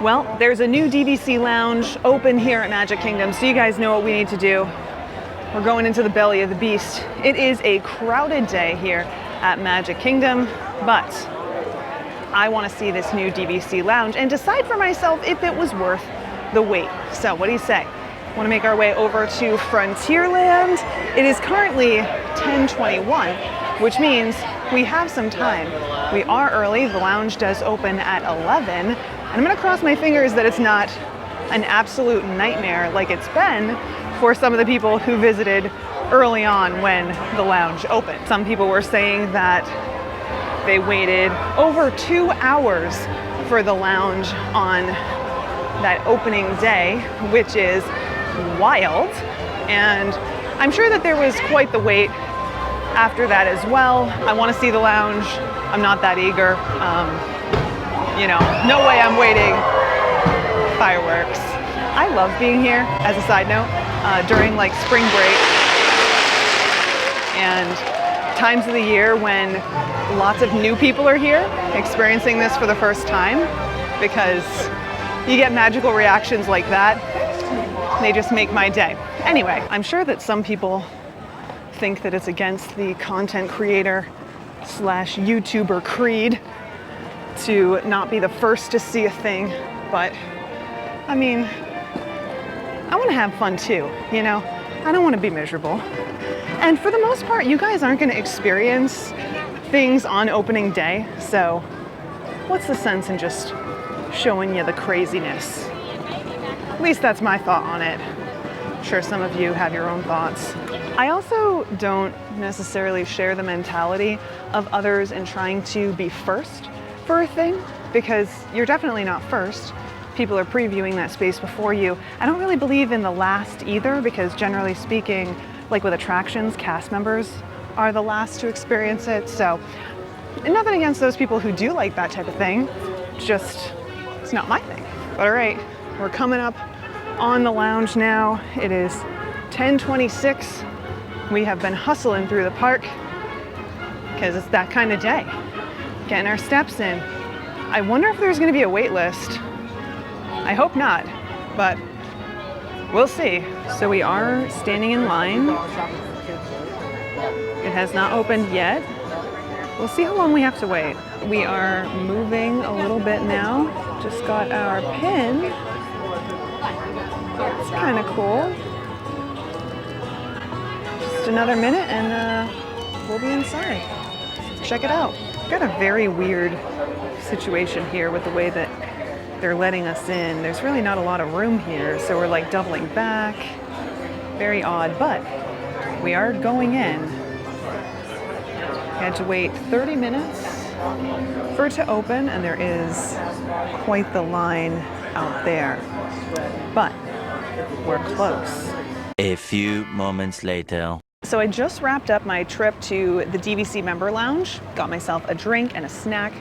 Well, there's a new DVC lounge open here at Magic Kingdom, so you guys know what we need to do. We're going into the belly of the beast. It is a crowded day here at Magic Kingdom, but I want to see this new DVC lounge and decide for myself if it was worth the wait. So what do you say? Want to make our way over to Frontierland. It is currently 10:21, which means we have some time. We are early. The lounge does open at 11. And I'm going to cross my fingers that it's not an absolute nightmare like it's been for some of the people who visited early on when the lounge opened. Some people were saying that they waited over 2 hours for the lounge on that opening day, which is wild. And I'm sure that there was quite the wait after that as well. I want to see the lounge. I'm not that eager. You know, no way I'm waiting. Fireworks. I love being here, as a side note, during like spring break and times of the year when lots of new people are here experiencing this for the first time, because you get magical reactions like that. They just make my day. Anyway, I'm sure that some people think that it's against the content creator / YouTuber creed to not be the first to see a thing, but I mean, I want to have fun too, you know? I don't want to be miserable. And for the most part, you guys aren't going to experience things on opening day, so what's the sense in just showing you the craziness? At least that's my thought on it. I'm sure some of you have your own thoughts. I also don't necessarily share the mentality of others in trying to be first for a thing, because you're definitely not first. People are previewing that space before you. I don't really believe in the last either, because generally speaking, like with attractions, cast members are the last to experience it. So nothing against those people who do like that type of thing, just it's not my thing. But all right, we're coming up on the lounge now. It is 10:26. We have been hustling through the park because it's that kind of day. Getting our steps in. I wonder if there's going to be a wait list. I hope not, but we'll see. So we are standing in line. It has not opened yet. We'll see how long we have to wait. We are moving a little bit now. Just got our pin. It's kind of cool. Just another minute and we'll be inside. Check it out. Got a very weird situation here with the way that they're letting us in. There's really not a lot of room here, so we're like doubling back. Very odd, but we are going in. We had to wait 30 minutes for it to open, and there is quite the line out there. But we're close. A few moments later. So I just wrapped up my trip to the DVC member lounge, got myself a drink and a snack,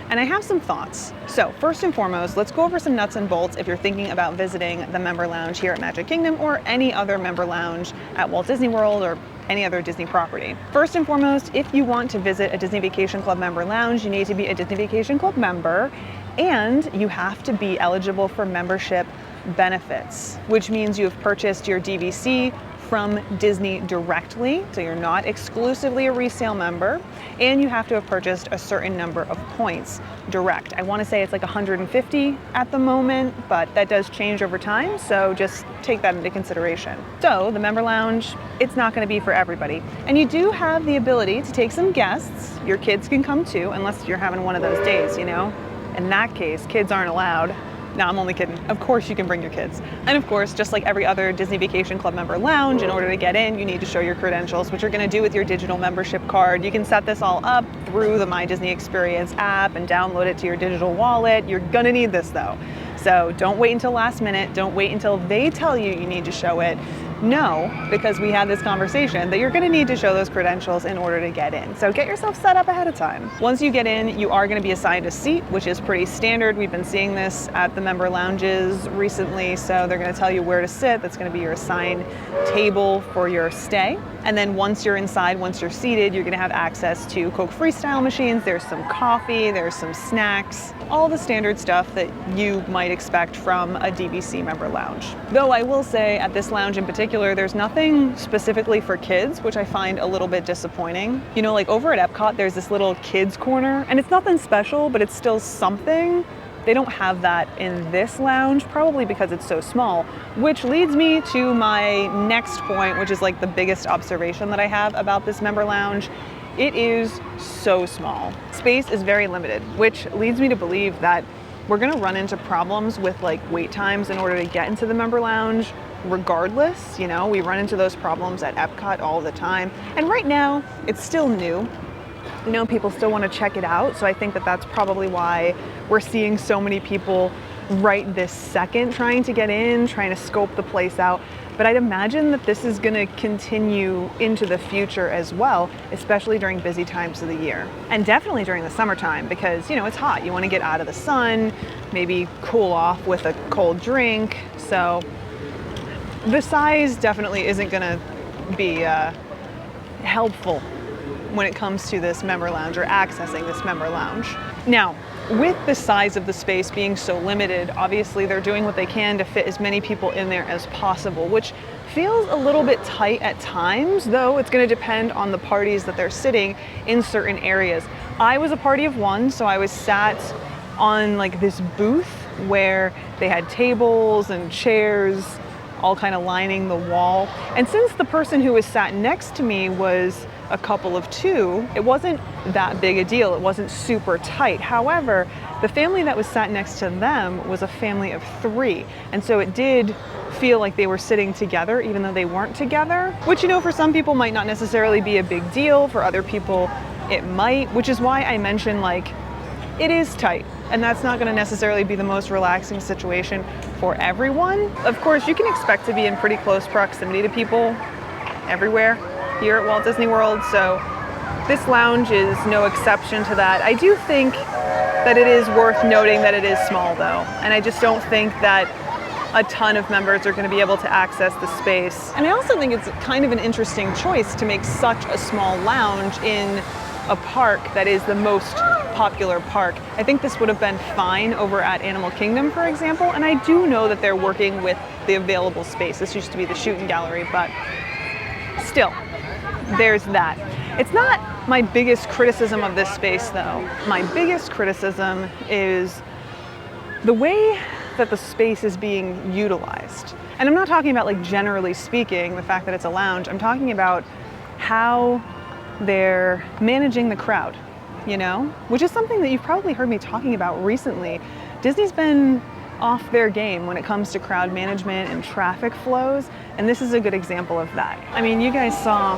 and I have some thoughts. So first and foremost, let's go over some nuts and bolts if you're thinking about visiting the member lounge here at Magic Kingdom or any other member lounge at Walt Disney World or any other Disney property. First and foremost, if you want to visit a Disney Vacation Club member lounge, you need to be a Disney Vacation Club member, and you have to be eligible for membership benefits, which means you have purchased your DVC from Disney directly, so you're not exclusively a resale member, and you have to have purchased a certain number of points direct. I want to say it's like 150 at the moment, but that does change over time, so just take that into consideration. So the member lounge, it's not going to be for everybody, and you do have the ability to take some guests. Your kids can come too, unless you're having one of those days, you know. In that case, kids aren't allowed. No, I'm only kidding. Of course you can bring your kids. And of course, just like every other Disney Vacation Club member lounge, in order to get in, you need to show your credentials, which you're gonna do with your digital membership card. You can set this all up through the My Disney Experience app and download it to your digital wallet. You're gonna need this though. So don't wait until last minute. Don't wait until they tell you you need to show it. Know, because we had this conversation, that you're going to need to show those credentials in order to get in. So get yourself set up ahead of time. Once you get in, you are going to be assigned a seat, which is pretty standard. We've been seeing this at the member lounges recently, so they're going to tell you where to sit. That's going to be your assigned table for your stay. And then once you're inside, once you're seated, you're gonna have access to Coke Freestyle machines. There's some coffee, there's some snacks, all the standard stuff that you might expect from a DVC member lounge. Though I will say at this lounge in particular, there's nothing specifically for kids, which I find a little bit disappointing. You know, like over at Epcot, there's this little kids corner, and it's nothing special, but it's still something. They don't have that in this lounge, probably because it's so small, which leads me to my next point, which is like the biggest observation that I have about this member lounge. It is so small. Space is very limited, which leads me to believe that we're gonna run into problems with like wait times in order to get into the member lounge regardless. You know, we run into those problems at Epcot all the time. And right now, it's still new. You know, people still want to check it out. So I think that that's probably why we're seeing so many people right this second trying to get in, trying to scope the place out. But I'd imagine that this is going to continue into the future as well, especially during busy times of the year. And definitely during the summertime because, you know, it's hot. You want to get out of the sun, maybe cool off with a cold drink. So the size definitely isn't going to be helpful when it comes to this member lounge or accessing this member lounge. Now, with the size of the space being so limited, obviously they're doing what they can to fit as many people in there as possible, which feels a little bit tight at times, though it's going to depend on the parties that they're sitting in certain areas. I was a party of one, so I was sat on like this booth where they had tables and chairs all kind of lining the wall. And since the person who was sat next to me was a couple of two, it wasn't that big a deal. It wasn't super tight. However, the family that was sat next to them was a family of three. And so it did feel like they were sitting together even though they weren't together, which, you know, for some people might not necessarily be a big deal. For other people, it might, which is why I mentioned like it is tight. And that's not going to necessarily be the most relaxing situation for everyone. Of course, you can expect to be in pretty close proximity to people everywhere here at Walt Disney World, so this lounge is no exception to that. I do think that it is worth noting that it is small though, and I just don't think that a ton of members are going to be able to access the space. And I also think it's kind of an interesting choice to make such a small lounge in a park that is the most popular park. I think this would have been fine over at Animal Kingdom, for example, and I do know that they're working with the available space. This used to be the shooting gallery, but still, there's that. It's not my biggest criticism of this space though. My biggest criticism is the way that the space is being utilized. And I'm not talking about like generally speaking, the fact that it's a lounge. I'm talking about how they're managing the crowd, you know, which is something that you've probably heard me talking about recently. Disney's been off their game when it comes to crowd management and traffic flows, and this is a good example of that. I mean, you guys saw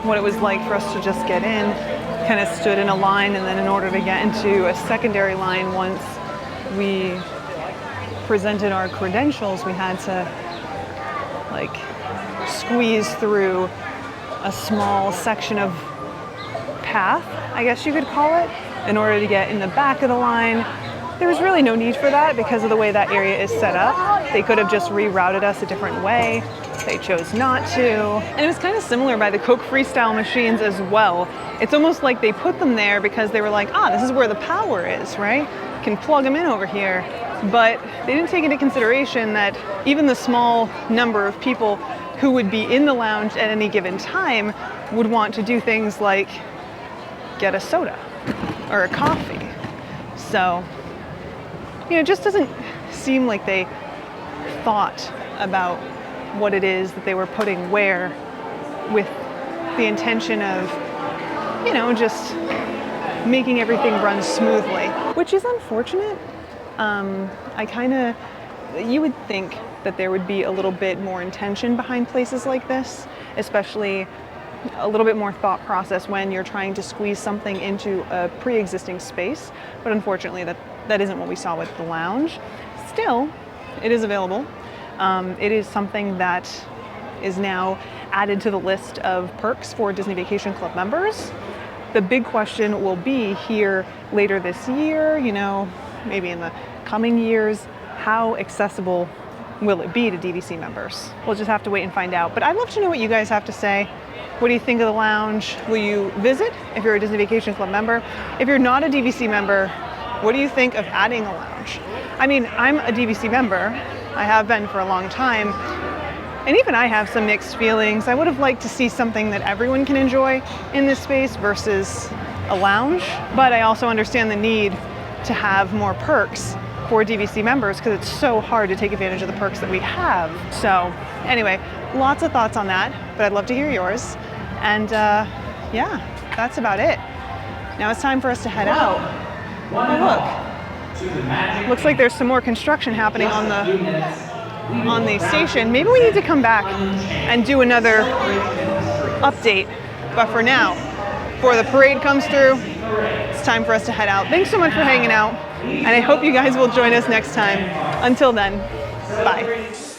what it was like for us to just get in, kind of stood in a line, and then in order to get into a secondary line once we presented our credentials, we had to like squeeze through a small section of path, I guess you could call it, in order to get in the back of the line. There was really no need for that because of the way that area is set up. They could have just rerouted us a different way. They chose not to. And it was kind of similar by the Coke Freestyle machines as well. It's almost like they put them there because they were like, this is where the power is, right? Can plug them in over here. But they didn't take into consideration that even the small number of people who would be in the lounge at any given time would want to do things like get a soda or a coffee. So, you know, it just doesn't seem like they thought about what it is that they were putting where with the intention of, you know, just making everything run smoothly, which is unfortunate. You would think that there would be a little bit more intention behind places like this, especially a little bit more thought process when you're trying to squeeze something into a pre-existing space. But unfortunately, that isn't what we saw with the lounge. Still, it is available. It is something that is now added to the list of perks for Disney Vacation Club members. The big question will be here later this year, you know, maybe in the coming years, how accessible will it be to DVC members? We'll just have to wait and find out. But I'd love to know what you guys have to say. What do you think of the lounge? Will you visit if you're a Disney Vacation Club member? If you're not a DVC member, what do you think of adding a lounge? I mean, I'm a DVC member. I have been for a long time. And even I have some mixed feelings. I would have liked to see something that everyone can enjoy in this space versus a lounge. But I also understand the need to have more perks for DVC members because it's so hard to take advantage of the perks that we have. So anyway, lots of thoughts on that, but I'd love to hear yours. And yeah, that's about it. Now it's time for us to head out. Oh, look. Looks like there's some more construction happening on the station. Maybe we need to come back and do another update. But for now, before the parade comes through, it's time for us to head out. Thanks so much for hanging out, and I hope you guys will join us next time. Until then, bye.